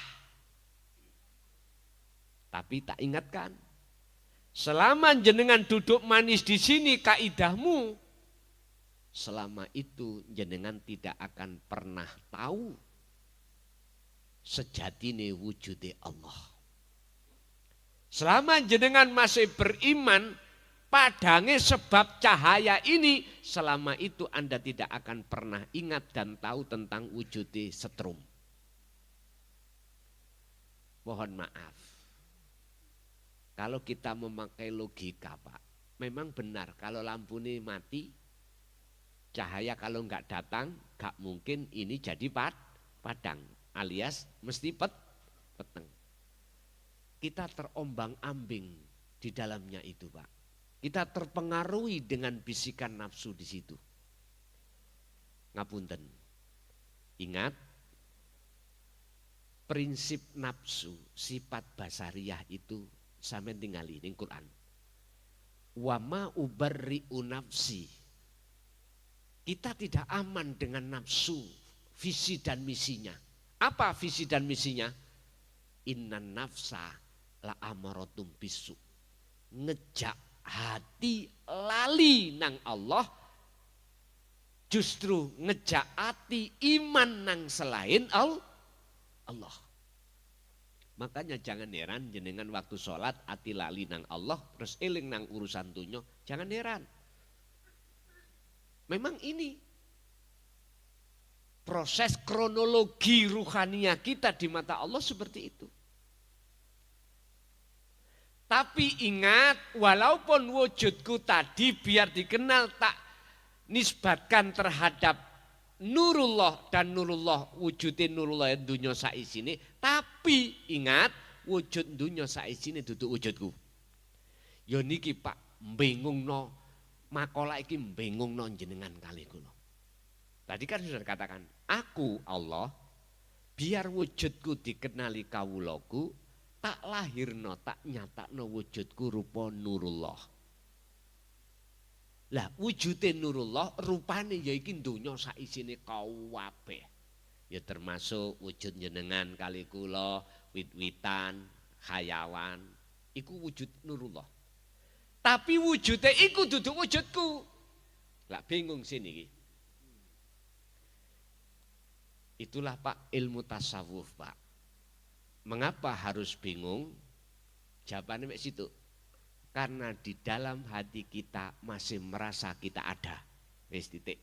A: Tapi tak ingatkan, selama jenengan duduk manis di sini kaidahmu, selama itu jenengan tidak akan pernah tahu sejatine wujude Allah. Selama jenengan masih beriman padange sebab cahaya ini, selama itu Anda tidak akan pernah ingat dan tahu tentang wujude setrum. Mohon maaf, kalau kita memakai logika Pak, memang benar kalau lampu ini mati, cahaya kalau enggak datang, enggak mungkin ini jadi padang, alias mesti peteng. Kita terombang-ambing di dalamnya itu Pak. Kita terpengaruhi dengan bisikan nafsu di situ. Ngapunten. Ingat, prinsip nafsu, sifat basariyah itu sampean tingali ning Quran. Wa ma ubarri'u nafsi. Kita tidak aman dengan nafsu, visi dan misinya. Apa visi dan misinya? Innan nafsa la amaratum bisu. Ngejak hati lali nang Allah, justru ngejak hati iman nang selain Allah. Makanya jangan heran jenengan waktu sholat hati lali nang Allah terus eling nang urusan dunya, jangan heran. Memang ini proses kronologi ruhania kita di mata Allah seperti itu. Tapi ingat, walaupun wujudku tadi biar dikenal tak nisbatkan terhadap Nurullah dan Nurullah wujudin Nurullah dunya saisine, tapi ingat wujud dunya saisine duduk wujudku. Ya niki Pak mbingungno makalah iki mbingungno jenengan kali kula. Tadi kan sudah katakan, aku Allah biar wujudku dikenali kawulaku, tak lahirno tak nyatakno wujudku rupa Nurullah. Lah wujudin Nurullah rupane ya iki donya saisine kabeh. Ya termasuk wujud jenengan kali kula, wit-witan, hayawan, iku wujud Nurullah. Tapi wujudnya iku duduk wujudku. Lah bingung sini iki. Itulah Pak ilmu tasawuf Pak. Mengapa harus bingung? Jawabannya mek situ. Karena di dalam hati kita masih merasa kita ada. Wis titik.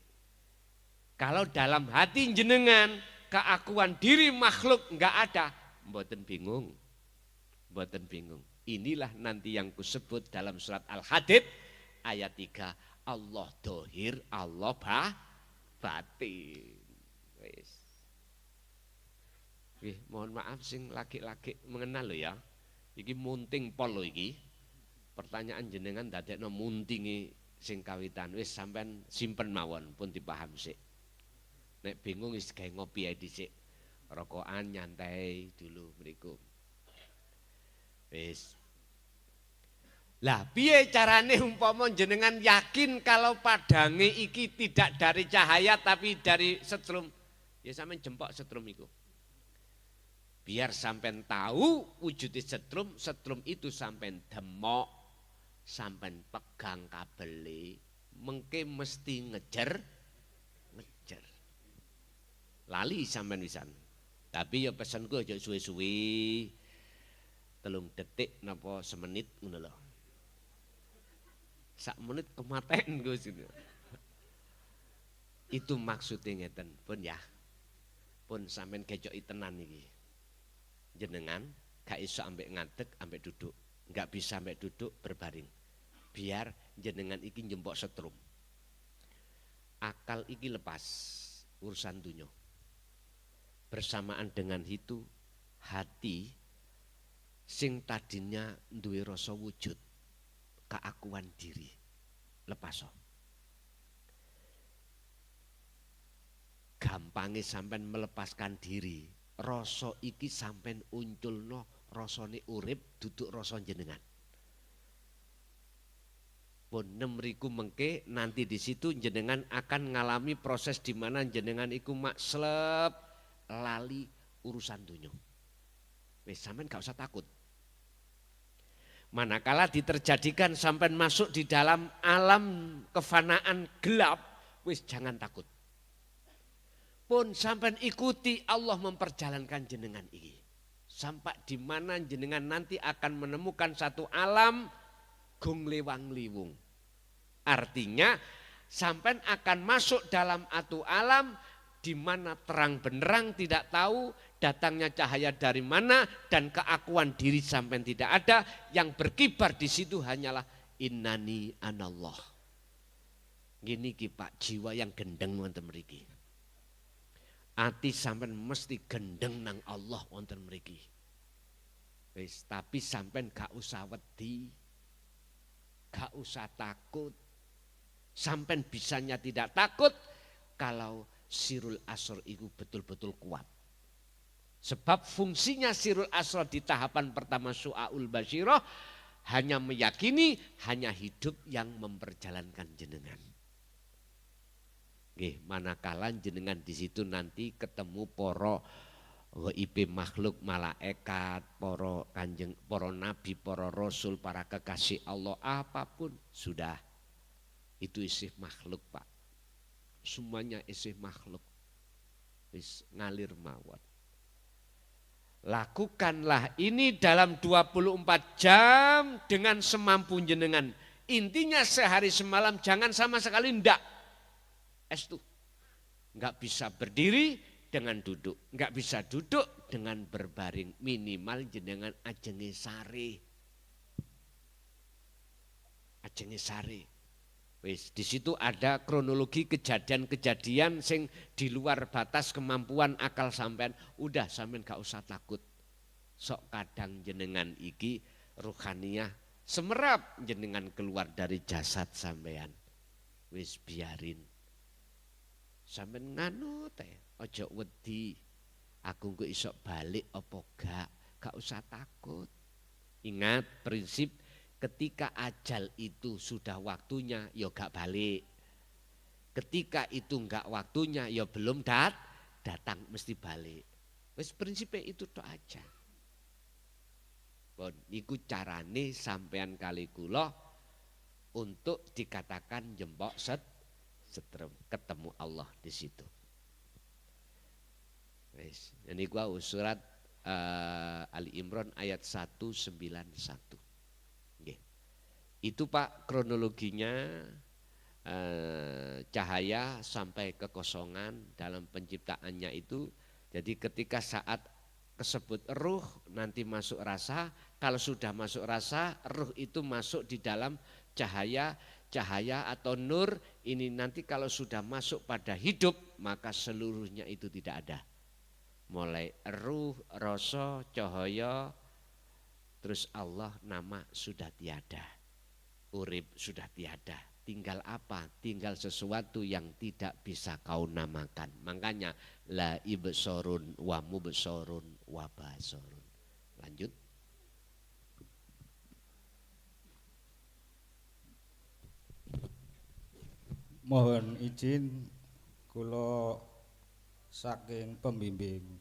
A: Kalau dalam hati jenengan keakuan diri makhluk enggak ada, mboten bingung. Mboten bingung. Inilah nanti yang kusebut dalam surat Al-Hadid ayat 3. Allah dohir, Allah batin. Wis. Mohon maaf sing laki-laki mengenal lo ya. Iki munting pol lo iki. Pertanyaan jenengan dadekno muntingi sing kawitan wis sampean simpen mawon pun dipaham sik. Nek bingung wis gawe ngopi ae dhisik. Rokokan nyantai dulu mriku. Wis. Lah piye carane umpama jenengan yakin kalau padange iki tidak dari cahaya tapi dari setrum? Ya sampean jempok setrum iku. Biar sampean tahu wujudnya setrum, setrum itu sampean demok, sampean pegang kabeli, mengke mesti ngejer. Lali sampean wisan. Tapi ya pesanku aja suwe-suwe. 3 detik napa semenit ngono lho. Sak menit kematen Gus. Itu maksudnya ngeten, pun ya. Pun sampean kecoki tenan iki. Jenengan gak iso ambek ngadeg ambek duduk, enggak bisa ambek duduk berbaring. Biar jenengan iki njempok setrum. Akal iki lepas urusan dunya. Bersamaan dengan itu hati sing tadinya duwe rasa wujud, keakuan diri lepas. Gampangnya sampean melepaskan diri, rasa iki sampean unculno rasane urip duduk rasa jenengan. Pun nemriku mengke nanti di situ jenengan akan ngalami proses di mana jenengan iku makslep lali urusan dunya. Wis sampean gak usah takut. Manakala diterjadikan sampean masuk di dalam alam kefanaan gelap, wis jangan takut. Pun sampean ikuti Allah memperjalankan jenengan ini. Sampai di mana jenengan nanti akan menemukan satu alam gung lewang liwung. Artinya sampean akan masuk dalam atu alam di mana terang benderang tidak tahu datangnya cahaya dari mana dan keakuan diri sampean tidak ada, yang berkibar di situ hanyalah innani anallah. Gini ki Pak, jiwa yang gendeng wonten mriki. Ati sampean mesti gendeng nang Allah wonten mriki. Wis, tapi sampean gak usah wedi. Gak usah takut. Sampean bisanya tidak takut kalau sirul asr itu betul-betul kuat. Sebab fungsinya sirul asrar di tahapan pertama su'aul basyirah hanya meyakini, hanya hidup yang memperjalankan jenengan. Nggih, manakala jenengan di situ nanti ketemu para gaib makhluk malaikat, para nabi, para rasul, para kekasih Allah, apapun sudah itu isih makhluk, Pak. Semuanya isih makhluk. Wis ngalir mawon. Lakukanlah ini dalam 24 jam dengan semampu jenengan. Intinya sehari semalam jangan sama sekali ndak. Estu. Enggak bisa berdiri dengan duduk. Enggak bisa duduk dengan berbaring. Minimal jenengan ajenge sare. Ajenge sare. Wis di situ ada kronologi kejadian-kejadian sing di luar batas kemampuan akal sampean. Udah sampean gak usah takut. Sok kadang jenengan iki ruhaniyah semerap jenengan keluar dari jasad sampean. Wis biarin. Sampean nganu teh, ojo wedi. Aku engko isok balik apa gak usah takut. Ingat prinsip ketika ajal itu sudah waktunya, ya gak balik. Ketika itu enggak waktunya, ya belum datang, mesti balik. Wes prinsipnya itu tok aja. Bon, iku carane sampean kali kula untuk dikatakan jempok setrem, ketemu Allah di situ. Wes, ini gua surat Ali Imran ayat 191. Itu Pak kronologinya cahaya sampai kekosongan dalam penciptaannya itu. Jadi ketika saat kesebut ruh nanti masuk rasa, kalau sudah masuk rasa ruh itu masuk di dalam cahaya atau nur ini nanti kalau sudah masuk pada hidup maka seluruhnya itu tidak ada. Mulai ruh, rasa, cahaya, terus Allah nama sudah tiada. Urip sudah tiada, tinggal apa? Tinggal sesuatu yang tidak bisa kau namakan. Makanya la ibsorun wa mubsorun wa basorun. Lanjut.
C: Mohon izin kula saking pembimbing.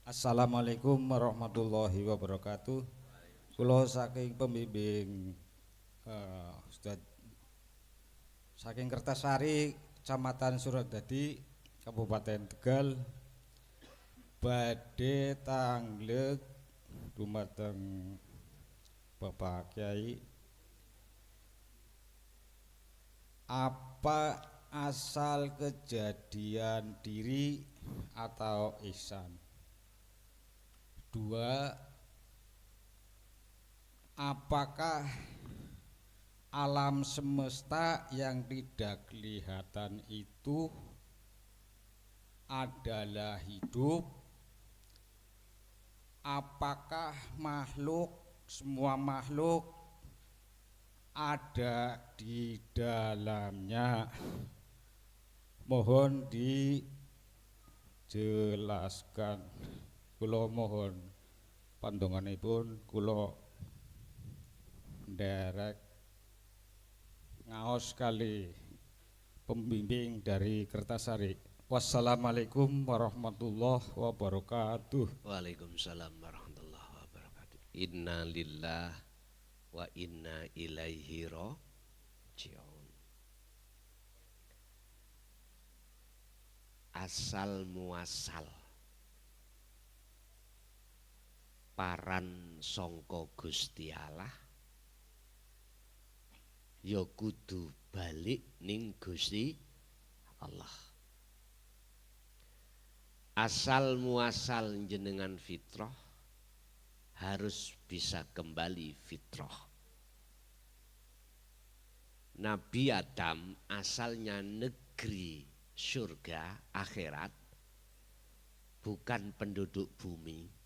C: Assalamualaikum warahmatullahi wabarakatuh. Kula saking pembimbing Ustaz saking Kertasari, Kecamatan Suradadi, Kabupaten Tegal, badhe tanglek dumateng Bapak Kyai. Apa asal kejadian diri atau ihsan? 2. Apakah alam semesta yang tidak kelihatan itu adalah hidup? Apakah semua makhluk ada di dalamnya? Mohon dijelaskan. Kula mohon pandonganipun kula nderek ngaos kali pembimbing dari Kertasari. Wassalamualaikum warahmatullahi wabarakatuh.
A: Waalaikumsalam warahmatullahi wabarakatuh. Inna lillah wa inna ilaihi raji'un. Asal muasal paran sangka Gusti Allah ya kudu balik ning Gusti Allah. Asal muasal jenengan fitrah harus bisa kembali fitrah. Nabi Adam asalnya negeri surga akhirat, bukan penduduk bumi.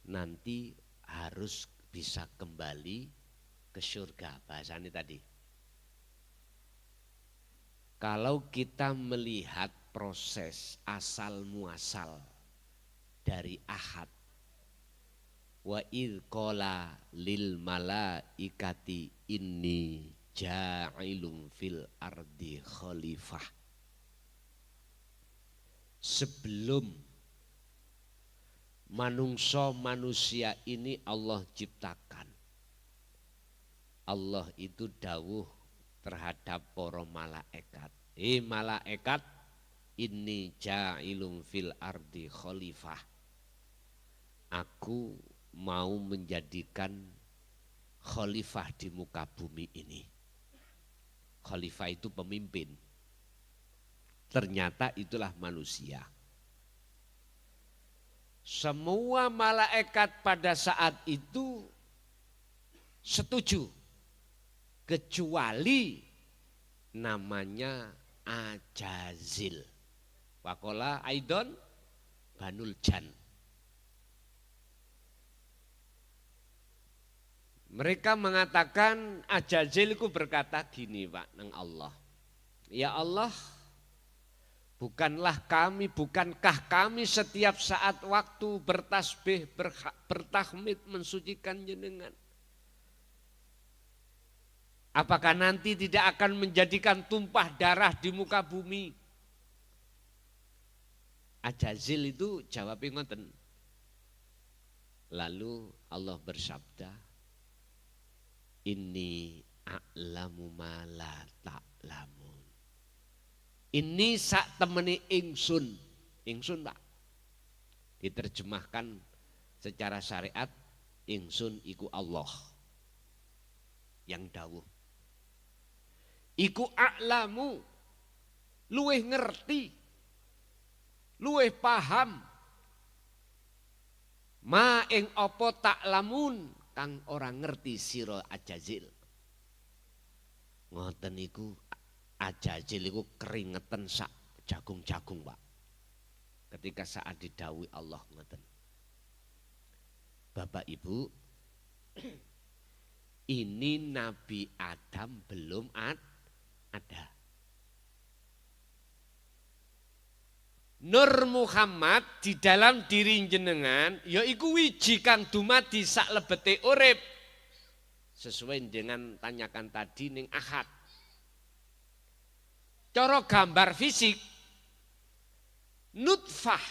A: Nanti harus bisa kembali ke surga, bahasanya tadi. Kalau kita melihat proses asal muasal dari ahad, wa idh qala lil malaikati inni ja'ilun fil ardi khalifah. Sebelum manusia ini Allah ciptakan, Allah itu dawuh terhadap para malaikat. Malaikat, inni ja'ilun fil ardi khalifah. Aku mau menjadikan khalifah di muka bumi ini. Khalifah itu pemimpin. Ternyata itulah manusia. Semua malaikat pada saat itu setuju. Kecuali namanya Ajazil. Wakola Aidon Banul Jan. Mereka mengatakan, Ajazil itu berkata gini Pak nang Allah. Ya Allah, bukankah kami setiap saat waktu bertasbih, bertahmid mensucikan jenengan? Apakah nanti tidak akan menjadikan tumpah darah di muka bumi? Ajazil itu jawabnya ngoten. Lalu Allah bersabda, Inni a'lamu ma la ta'lamun. Ini sak temeni ingsun. Ingsun Pak. Diterjemahkan secara syariat, ingsun iku Allah. Yang dawuh. Iku a'lamu. Luweh ngerti. Luweh paham. Ma ing apa ta'lamun. Kang orang ngerti sira Ajazil. Ngoten iku Ajazil iku keringetan sak jagung-jagung Pak. Ketika saat didhawuhi Allah ngoten. Bapak Ibu, ini Nabi Adam belum ada. Nur Muhammad di dalam diri jenengan yaiku wiji kang dumadi sak lebete urip. Sesuai dengan tanyakan tadi ning ahad. Cara gambar fisik nutfah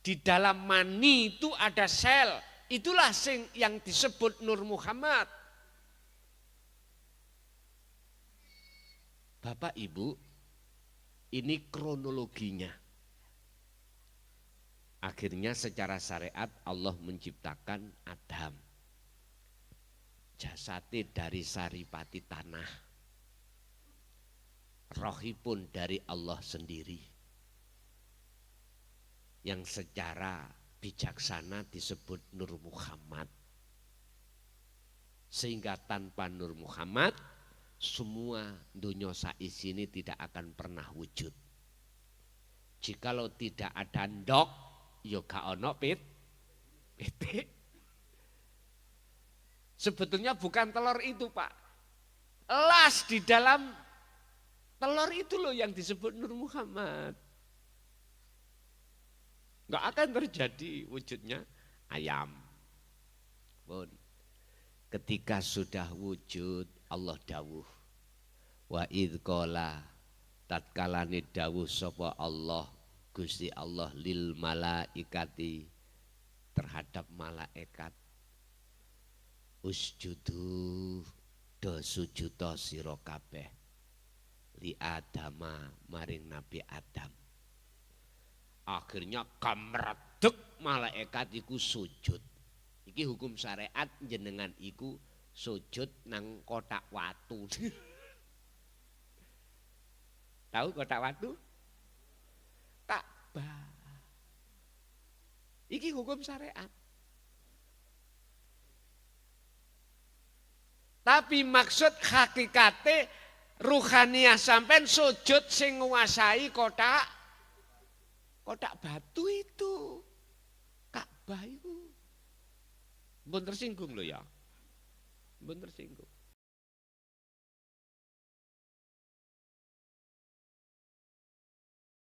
A: di dalam mani itu ada sel. Itulah yang disebut Nur Muhammad. Bapak Ibu, ini kronologinya. Akhirnya secara syariat Allah menciptakan Adam. Jasate dari saripati tanah. Rohipun dari Allah sendiri. Yang secara bijaksana disebut Nur Muhammad. Sehingga tanpa Nur Muhammad, semua dunia saisi ini tidak akan pernah wujud. Jikalau tidak ada ndok, ya gak ono pitik. Sebetulnya bukan telur itu Pak. Elas di dalam telur itu loh yang disebut Nur Muhammad. Gak akan terjadi wujudnya ayam. Pun. Ketika sudah wujud Allah dawuh. Wa idh qala tatkalane dawuh sapa Allah Gusti Allah lil malaikati terhadap malaikat. Usjudu do sujuda sira kabeh li Adama maring Nabi Adam. Akhirnya kamredeg malaikat iku sujud. Iki hukum syariat jenengan iku sujud nang kotak watu. Tahu kotak watu? Ka'bah. Iki hukum syariat. Tapi maksud hakikate ruhaniyah sampean sujud sing nguasai kotak batu itu. Ka'bah itu. Mbon tersinggung loh ya. Mbon tersinggung.